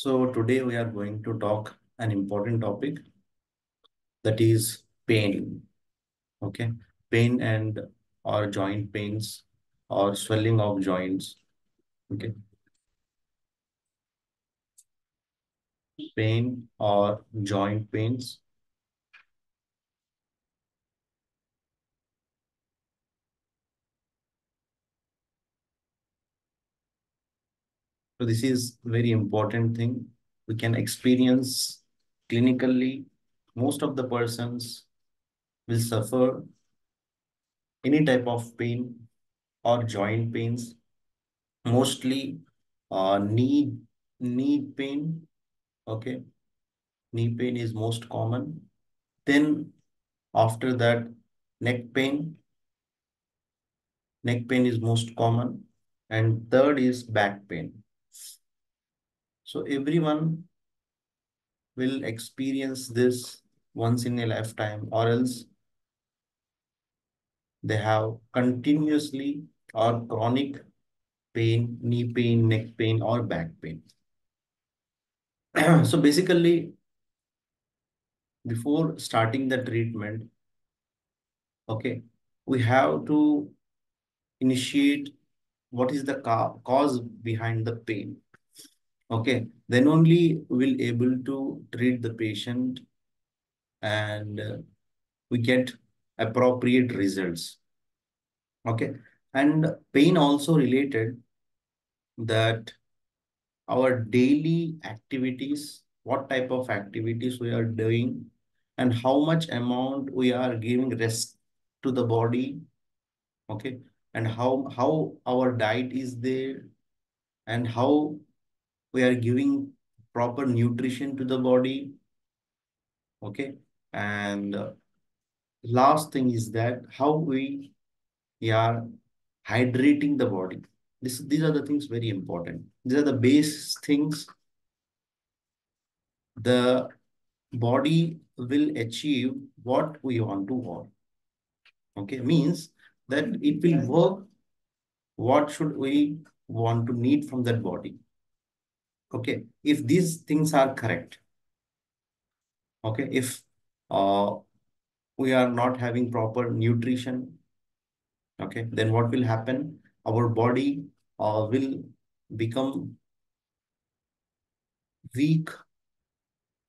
So today we are going to talk an important topic, that is pain. Okay, pain and or joint pains or swelling of joints. Okay, pain or joint pains. So this is very important thing. We can experience clinically. Most of the persons will suffer any type of pain or joint pains. Mostly knee pain. Okay, knee pain is most common. Then after that, neck pain. Neck pain is most common. And third is back pain. So everyone will experience this once in a lifetime, or else they have continuously or chronic pain, knee pain, neck pain, or back pain. So basically, before starting the treatment, okay, we have to initiate what is the cause behind the pain. Okay, then only we'll able to treat the patient and we get appropriate results. Okay, and pain also related that our daily activities, what type of activities we are doing, and how much amount we are giving rest to the body. Okay, and how our diet is there, and how we are giving proper nutrition to the body. Okay, and last thing is that how we are hydrating the body. These are the things very important. These are the base things the body will achieve what we want to work. Okay, means that it will work what should we want to need from that body. Okay, if these things are correct, okay, if uh, we are not having proper nutrition, okay, then what will happen? Our body will become weak,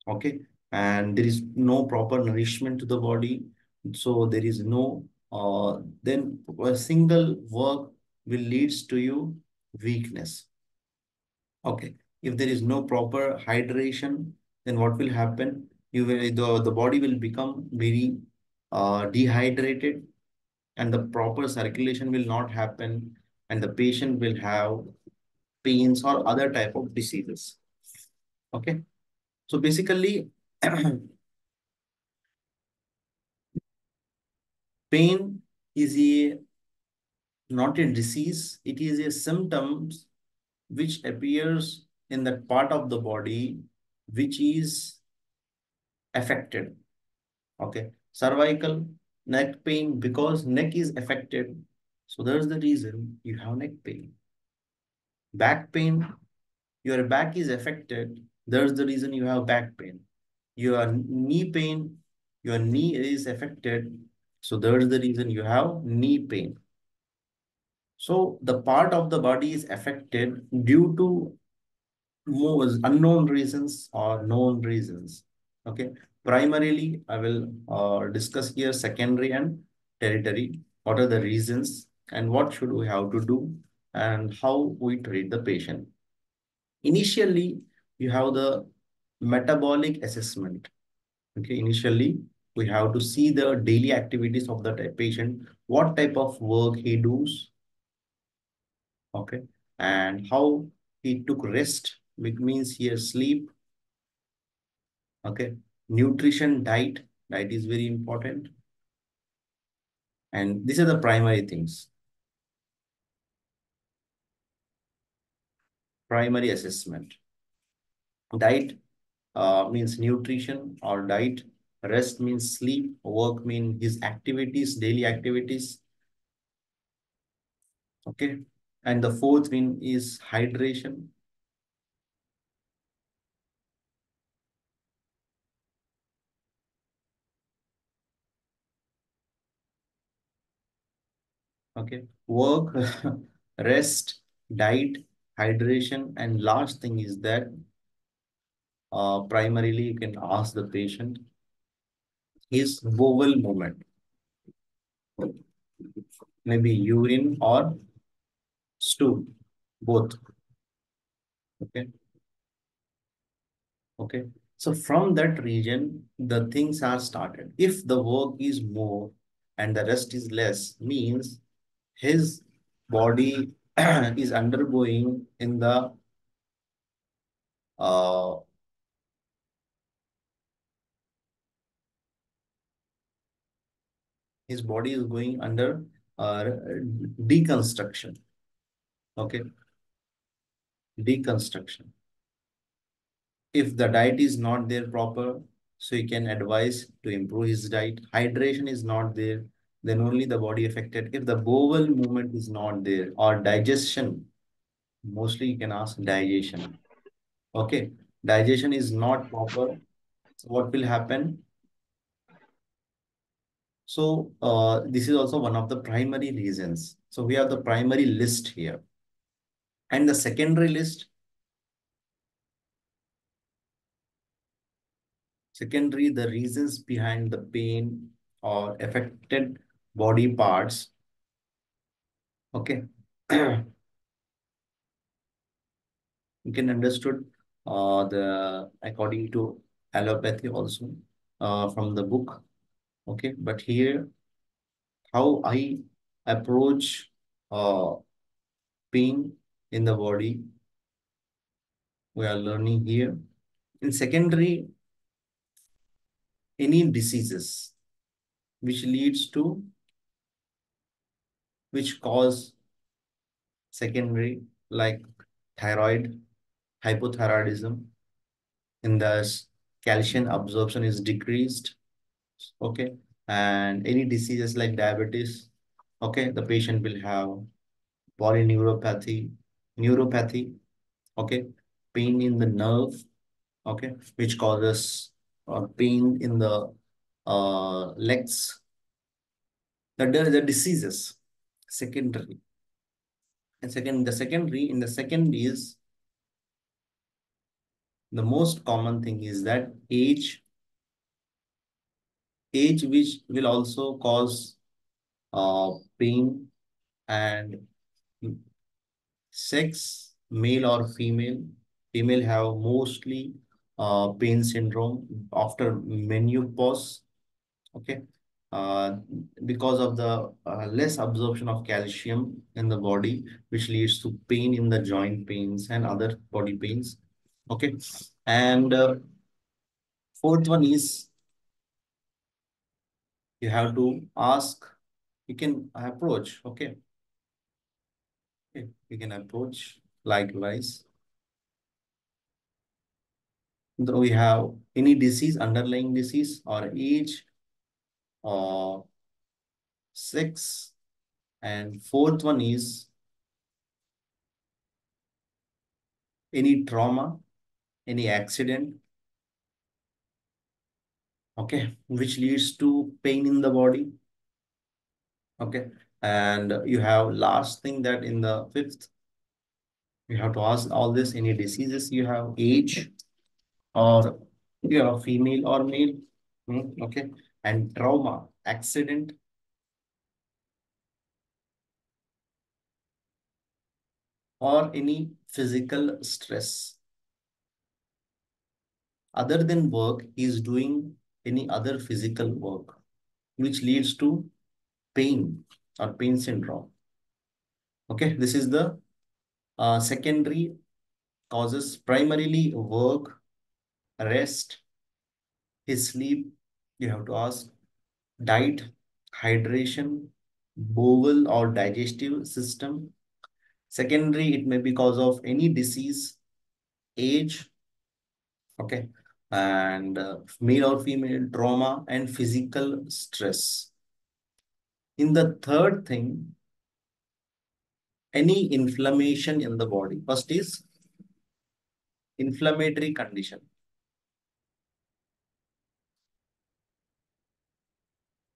okay, and there is no proper nourishment to the body. So there is no, then a single work will leads to you weakness. Okay, if there is no proper hydration, then what will happen? You will, the body will become very dehydrated, and the proper circulation will not happen, and the patient will have pains or other type of diseases. Okay, so basically pain is a not a disease, it is a symptoms which appears in that part of the body which is affected. Okay, cervical neck pain, because neck is affected, so there's the reason you have neck pain. Back pain, your back is affected, there's the reason you have back pain. Your knee pain, your knee is affected, so there's the reason you have knee pain. So the part of the body is affected due to more unknown reasons or known reasons. Okay, primarily I will discuss here secondary and tertiary. What are the reasons and what should we have to do and how we treat the patient. Initially, you have the metabolic assessment. Okay, initially we have to see the daily activities of the patient, what type of work he does, okay, and how he took rest, which means he has sleep, okay, nutrition, diet is very important, and these are the primary things. Primary assessment. Diet means nutrition or diet. Rest means sleep. Work means his activities, daily activities. Okay. And the fourth one is hydration. Okay. Work, rest, diet, hydration, and last thing is that primarily you can ask the patient is bowel movement, maybe urine or stool, both. Okay. Okay. So from that region, the things are started. If the work is more and the rest is less, means his body is undergoing in the uh, his body is going under deconstruction. Okay, deconstruction. If the diet is not there proper, so you can advise to improve his diet. Hydration is not there, then only the body affected. If the bowel movement is not there or digestion, mostly you can ask digestion. Okay, digestion is not proper. So what will happen? So this is also one of the primary reasons. So we have the primary list here. And the secondary list, secondary, the reasons behind the pain or affected body parts. Okay. You can understood the according to allopathy also from the book. Okay. But here, how I approach uh, pain in the body, we are learning here. In secondary, any diseases which leads to which cause secondary like thyroid hypothyroidism, in the calcium absorption is decreased. Okay, and any diseases like diabetes, okay, the patient will have neuropathy, okay, pain in the nerve, okay, which causes pain in the legs. The diseases secondary. And second, the secondary in the second is the most common thing is that age which will also cause pain, and sex, male or female. Female have mostly pain syndrome after menopause. Okay. Uh, because of the less absorption of calcium in the body, which leads to pain in the joint pains and other body pains. Okay. And fourth one is you have to ask, you can approach. Okay. Okay. You can approach likewise. Though we have any disease, underlying disease or age or sex. And fourth one is any trauma, any accident, okay, which leads to pain in the body. Okay. And you have last thing that in the fifth, you have to ask all this, any diseases you have, age, or you are female or male. Okay. And trauma, accident, or any physical stress. Other than work, he is doing any other physical work, which leads to pain or pain syndrome. Okay, this is the secondary causes, primarily work, rest, his sleep. You have to ask diet, hydration, bowel or digestive system. Secondary, it may be cause of any disease, age, okay, and male or female trauma and physical stress. In the third thing, any inflammation in the body. First is inflammatory condition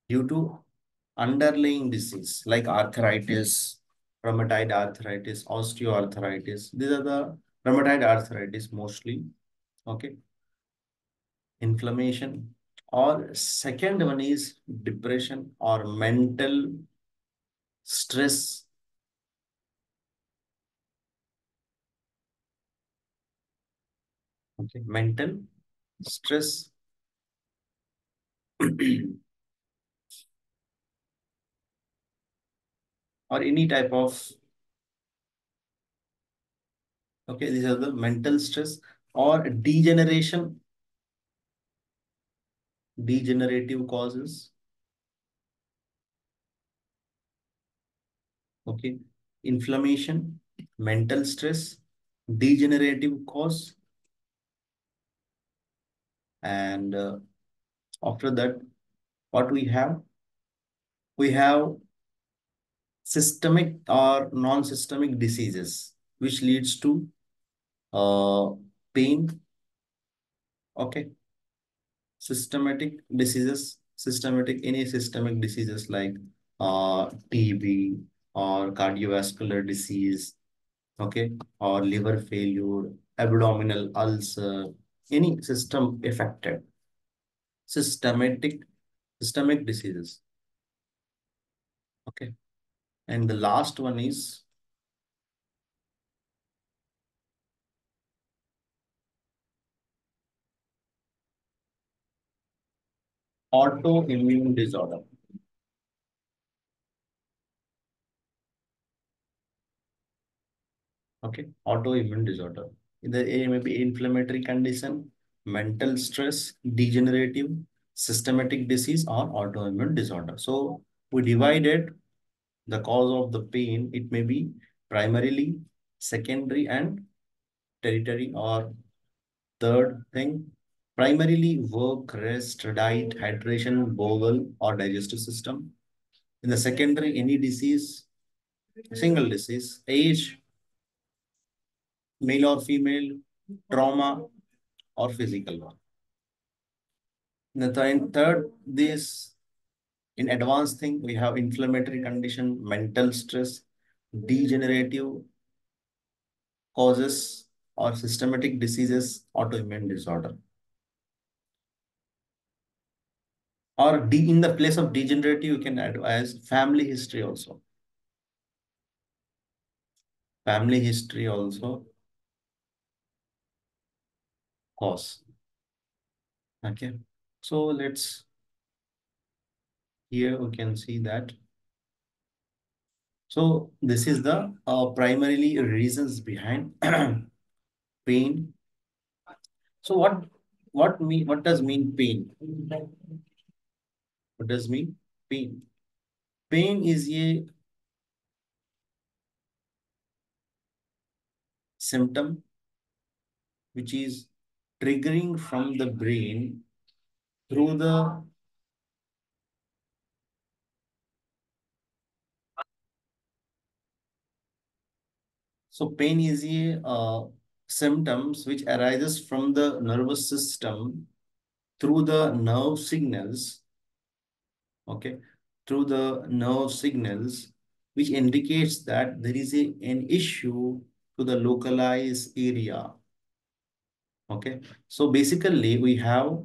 due to underlying disease like arthritis, rheumatoid arthritis, osteoarthritis. These are the rheumatoid arthritis mostly. Okay. Inflammation. Or second one is depression or mental stress. Okay. Mental stress. Or any type of, okay, these are the mental stress or degeneration, degenerative causes. Okay. Inflammation, mental stress, degenerative cause, and after that, what we have? We have systemic or non-systemic diseases, which leads to uh, pain. Okay. Systematic diseases, systematic, any systemic diseases like TB or cardiovascular disease, okay, or liver failure, abdominal ulcer, any system affected, systematic, systemic diseases. Okay. And the last one is autoimmune disorder. Okay, autoimmune disorder. The A may be inflammatory condition, mental stress, degenerative, systematic disease, or autoimmune disorder. So we divided the cause of the pain. It may be primarily, secondary, and tertiary, or third thing. Primarily work, rest, diet, hydration, bowel, or digestive system. In the secondary, any disease, single disease, age, male or female, trauma, or physical one. The third, this in advanced thing, we have inflammatory condition, mental stress, degenerative causes, or systematic diseases, autoimmune disorder. Or in the place of degenerative, you can add as family history also. Family history also cause. Okay. So let's, here we can see that. So this is the primarily reasons behind pain. So what does mean pain? What does mean pain? Pain is a symptom which is triggering from the brain through the, so pain is a symptoms which arises from the nervous system through the nerve signals, okay, through the nerve signals, which indicates that there is an issue to the localized area. Okay, so basically we have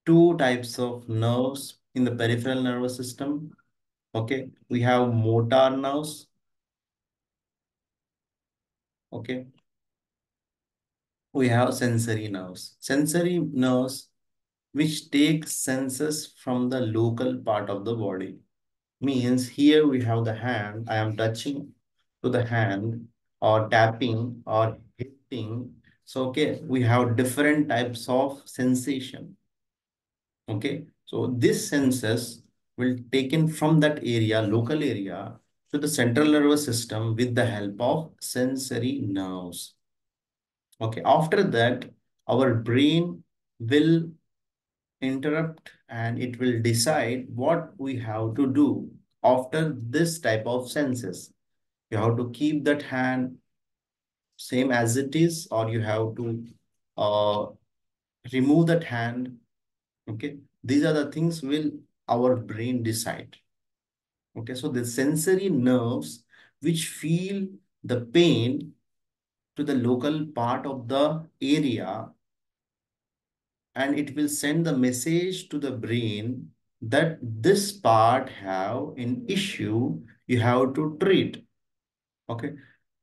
two types of nerves in the peripheral nervous system. Okay, we have motor nerves. Okay, we have sensory nerves. Sensory nerves which take senses from the local part of the body. Means here we have the hand, I am touching to the hand or tapping or hitting. So, okay, we have different types of sensation. Okay, so this senses will taken from that area, local area, to the central nervous system with the help of sensory nerves. Okay, after that, our brain will interrupt and it will decide what we have to do after this type of senses. You have to keep that hand same as it is, or you have to uh, remove that hand. Okay, these are the things will our brain decide. Okay, so the sensory nerves which feel the pain to the local part of the area, and it will send the message to the brain that this part have an issue you have to treat. Okay,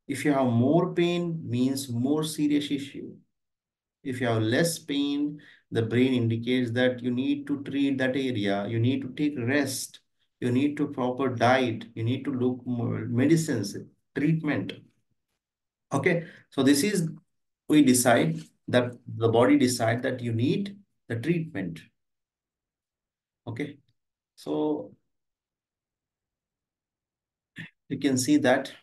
if you have more pain means more serious issue. If you have less pain, the brain indicates that you need to treat that area, you need to take rest, you need to proper diet, you need to look more medicines, treatment. Okay, so this is, we decide that the body decide that you need the treatment. Okay, so you can see that.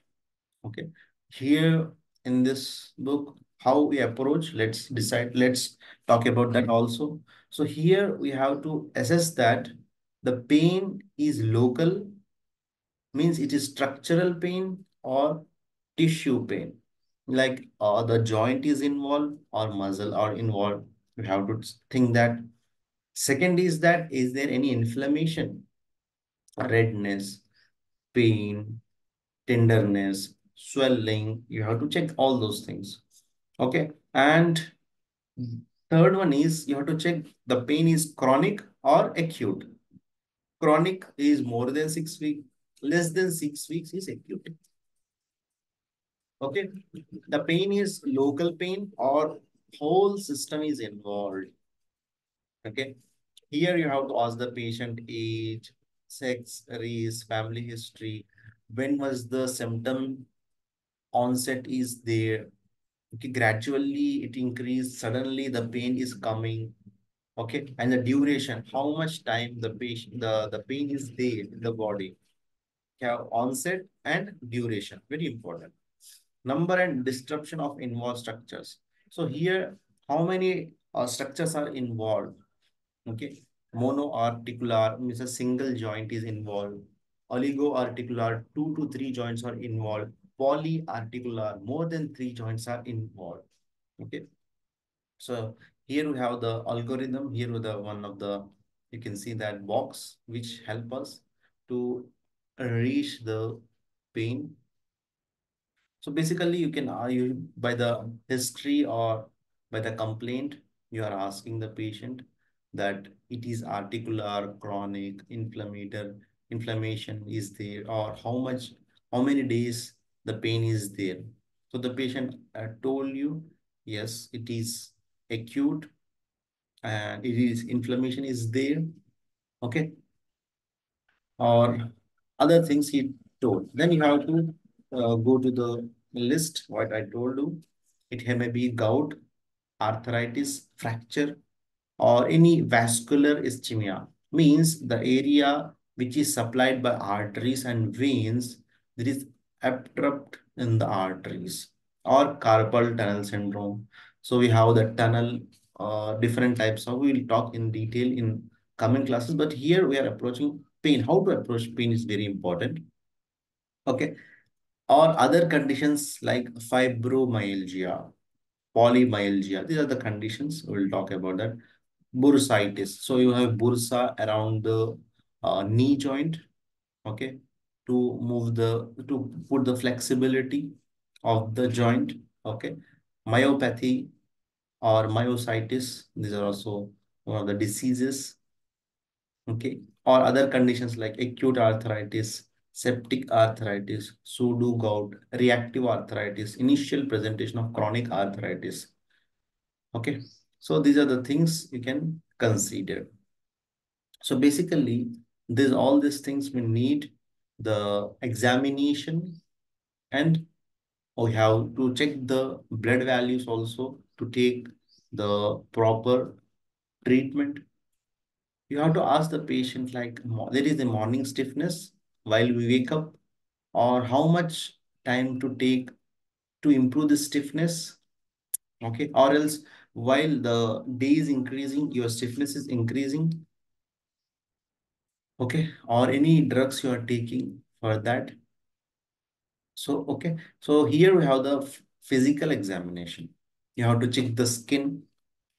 Okay, here in this book, how we approach, let's decide, let's talk about that also. So here we have to assess that the pain is local, means it is structural pain or tissue pain. Like the joint is involved or muscle are involved. You have to think that. Second is that, is there any inflammation, redness, pain, tenderness, swelling? You have to check all those things. Okay. And third one is you have to check the pain is chronic or acute. Chronic is more than 6 weeks, less than 6 weeks is acute. Okay. The pain is local pain or whole system is involved. Okay. Here you have to ask the patient age, sex, race, family history. When was the symptom onset is there? Okay, gradually it increased, suddenly the pain is coming. Okay, and the duration, how much time the patient, the pain is there in the body. Have onset and duration, very important. Number and disruption of involved structures. So here, how many structures are involved? Okay, monoarticular means a single joint is involved. Oligoarticular, 2 to 3 joints are involved. Polyarticular, more than 3 joints are involved. Okay, so here we have the algorithm. Here with the one of the, you can see that box which help us to reach the pain. So basically, you can you by the history or by the complaint, you are asking the patient that it is articular, chronic, inflammation is there, or how many days the pain is there. So the patient told you, yes, it is acute and it is inflammation is there. Okay, or other things he told. Then you have to go to the list, what I told you. It may be gout, arthritis, fracture, or any vascular ischemia. Means the area which is supplied by arteries and veins, there is abrupt in the arteries, or carpal tunnel syndrome. So we have the tunnel, different types of, we will talk in detail in coming classes, but here we are approaching pain. How to approach pain is very important. Okay. Or other conditions like fibromyalgia, polymyalgia. These are the conditions. We'll talk about that. Bursitis. So you have bursa around the knee joint. Okay. To move the, to put the flexibility of the joint. Okay. Myopathy or myositis. These are also one of the diseases. Okay. Or other conditions like acute arthritis, septic arthritis, pseudo gout, reactive arthritis, initial presentation of chronic arthritis. Okay. So these are the things you can consider. So basically, this all these things we need the examination, and we have to check the blood values also to take the proper treatment. You have to ask the patient like, there is a morning stiffness while we wake up, or how much time to take to improve the stiffness. Okay, or else while the day is increasing, your stiffness is increasing. Okay, or any drugs you are taking for that. So, okay, so here we have the physical examination. You have to check the skin,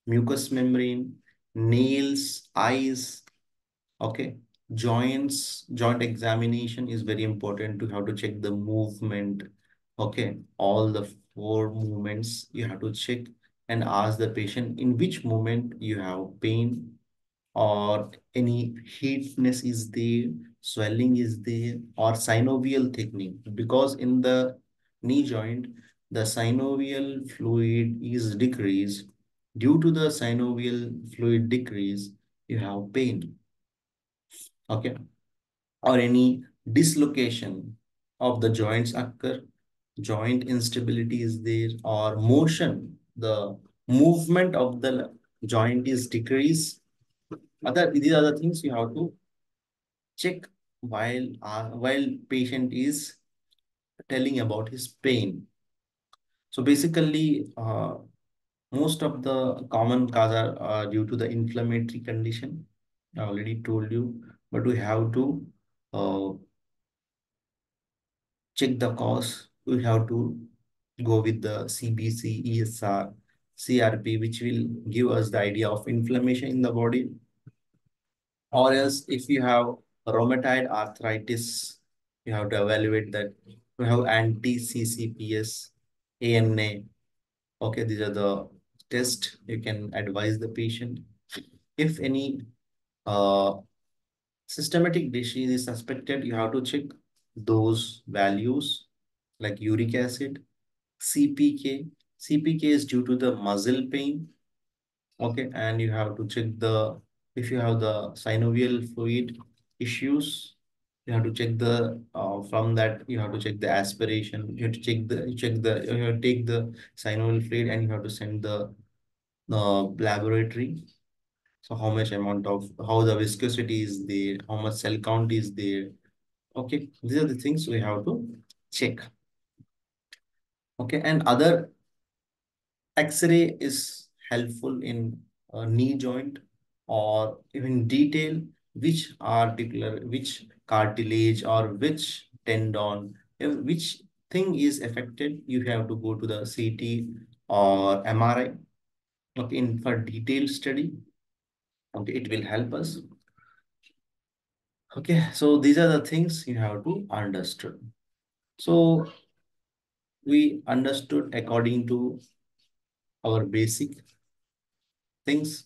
mucous membrane, nails, eyes. Okay, joint examination is very important to have to check the movement. Okay, all the four movements you have to check and ask the patient in which movement you have pain or any heatness is there, swelling is there, or synovial thickening. Because in the knee joint, the synovial fluid is decreased. Due to the synovial fluid decrease, you have pain. Okay, or any dislocation of the joints occur, joint instability is there, or motion, the movement of the joint is decreased. These are the things you have to check while patient is telling about his pain. So basically, most of the common cause are due to the inflammatory condition. I already told you, but we have to uh, check the cause. We have to go with the CBC, ESR, CRP, which will give us the idea of inflammation in the body. Or else, if you have rheumatoid arthritis, you have to evaluate that. You have anti-CCPS, ANA. Okay, these are the tests you can advise the patient. If any uh, systematic disease is suspected, you have to check those values like uric acid, CPK. CPK is due to the muscle pain. Okay, and you have to check the if you have the synovial fluid issues, you have to check the from that you have to check the aspiration. You have to you have to take the synovial fluid and you have to send the laboratory. So how much amount of how the viscosity is there, how much cell count is there. Okay, these are the things we have to check. Okay, and other X-ray is helpful in knee joint or even detail which cartilage or which tendon, which thing is affected. You have to go to the CT or MRI. Okay, in for detailed study. Okay, it will help us. Okay, so these are the things you have to understood. So we understood according to our basic things.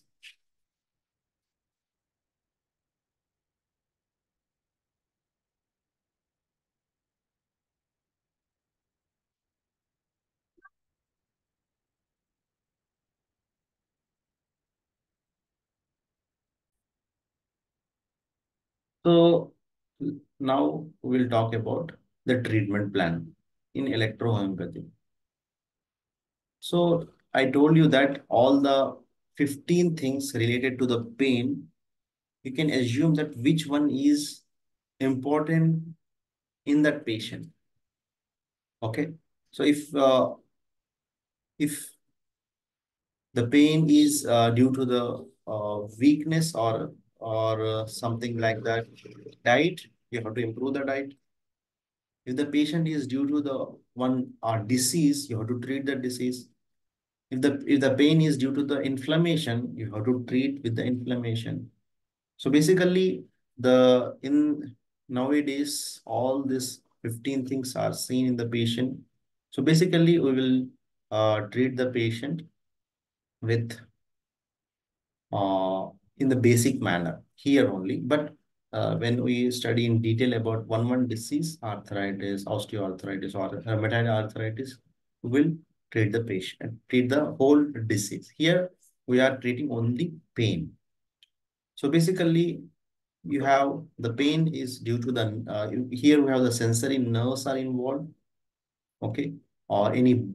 So now we'll talk about the treatment plan in electrohomeopathy. So I told you that all the 15 things related to the pain, you can assume that which one is important in that patient. Okay. So if the pain is due to the weakness or something like that, diet, you have to improve the diet. If the patient is due to the one disease, you have to treat the disease. If the pain is due to the inflammation, you have to treat with the inflammation. So basically, the in nowadays all these 15 things are seen in the patient. So basically, we will treat the patient with uh, in the basic manner here only. But when we study in detail about one disease, arthritis, osteoarthritis, or rheumatoid arthritis, we will treat the patient, treat the whole disease. Here we are treating only pain. So basically, you have the pain is due to the here we have the sensory nerves are involved, okay, or any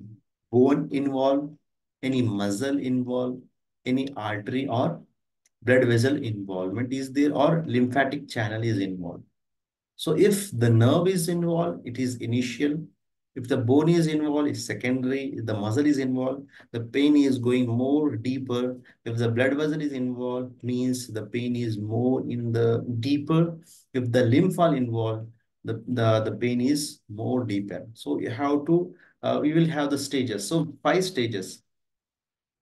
bone involved, any muscle involved, any artery or blood vessel involvement is there or lymphatic channel is involved. So if the nerve is involved, it is initial. If the bone is involved, it's secondary. If the muscle is involved, the pain is going more deeper. If the blood vessel is involved, means the pain is more in the deeper. If the lymph are involved, the pain is more deeper. So you have to, we will have the stages. So 5 stages.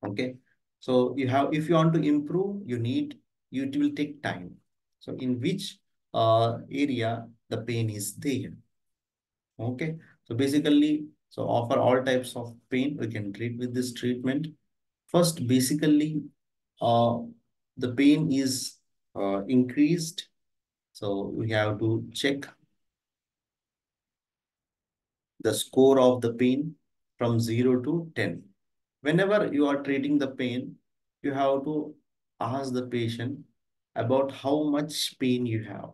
Okay. So you have, if you want to improve, it will take time. So in which area the pain is there. Okay. So basically, so offer all types of pain we can treat with this treatment. First, basically, uh, the pain is increased. So we have to check the score of the pain from 0 to 10. Whenever you are treating the pain, you have to ask the patient about how much pain you have.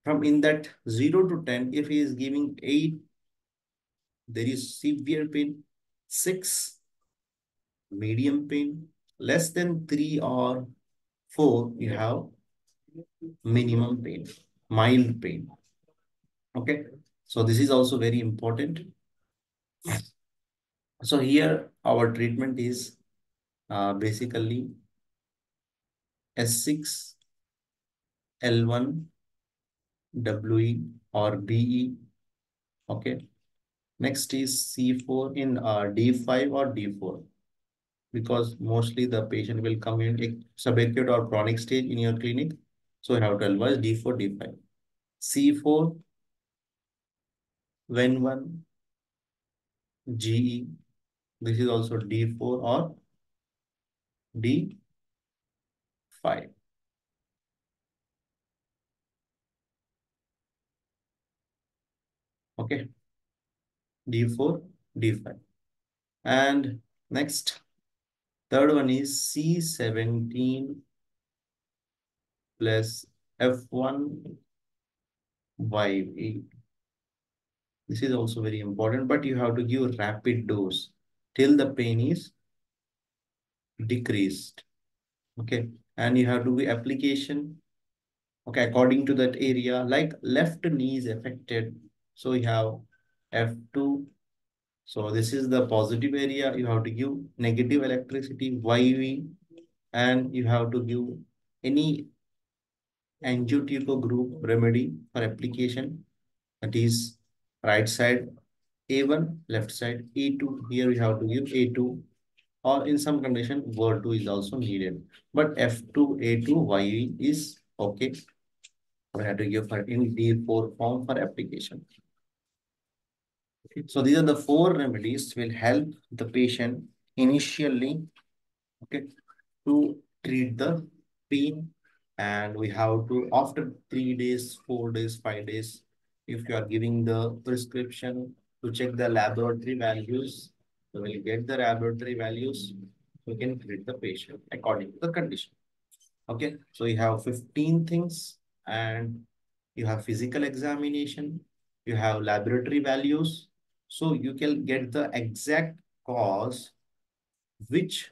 From in that 0 to 10, if he is giving 8, there is severe pain, 6, medium pain, less than 3 or 4, you have minimum pain, mild pain. Okay. So this is also very important. So here our treatment is basically S6, L1, WE or BE. Okay. Next is C4 in D5 or D4, because mostly the patient will come in subacute or chronic stage in your clinic. So you have to advise D4, D5. C4, when 1, GE. This is also D4 or D5. Okay. D4, D5. And next, third one is C17 plus F1 YE. This is also very important, but you have to give rapid dose till the pain is decreased. Okay. And you have to be application. Okay. According to that area, like left knee is affected. So you have F2. So this is the positive area. You have to give negative electricity, YV, and you have to give any angiotensin group remedy for application. That is right side A1, left side A2. Here we have to give A2, or in some condition, word 2 is also needed. But F2, A2, YE is okay. We have to give for in D4 form for application. Okay. So these are the 4 remedies will help the patient initially, okay, to treat the pain. And we have to, after 3 days, 4 days, 5 days, if you are giving the prescription to check the laboratory values, we will get the laboratory values. We can treat the patient according to the condition. Okay, so you have 15 things, and you have physical examination, you have laboratory values. So you can get the exact cause, which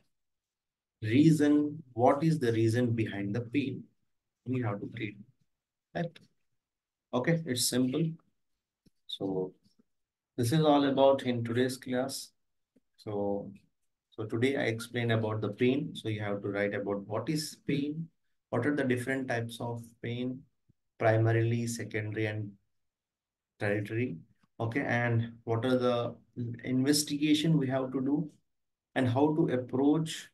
reason, what is the reason behind the pain. We have to treat that. Okay, it's simple. So this is all about in today's class. So, so today I explained about the pain. So you have to write about what is pain, what are the different types of pain, primarily, secondary, and tertiary. Okay, and what are the investigation we have to do, and how to approach.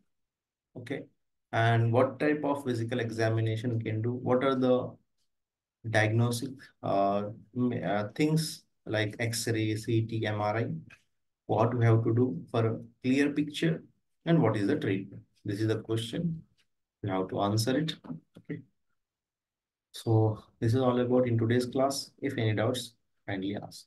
Okay, and what type of physical examination we can do, what are the diagnostic things like X-ray, CT, MRI, what we have to do for a clear picture, and what is the treatment. This is the question. You have to answer it. Okay. So this is all about in today's class. If any doubts, kindly ask.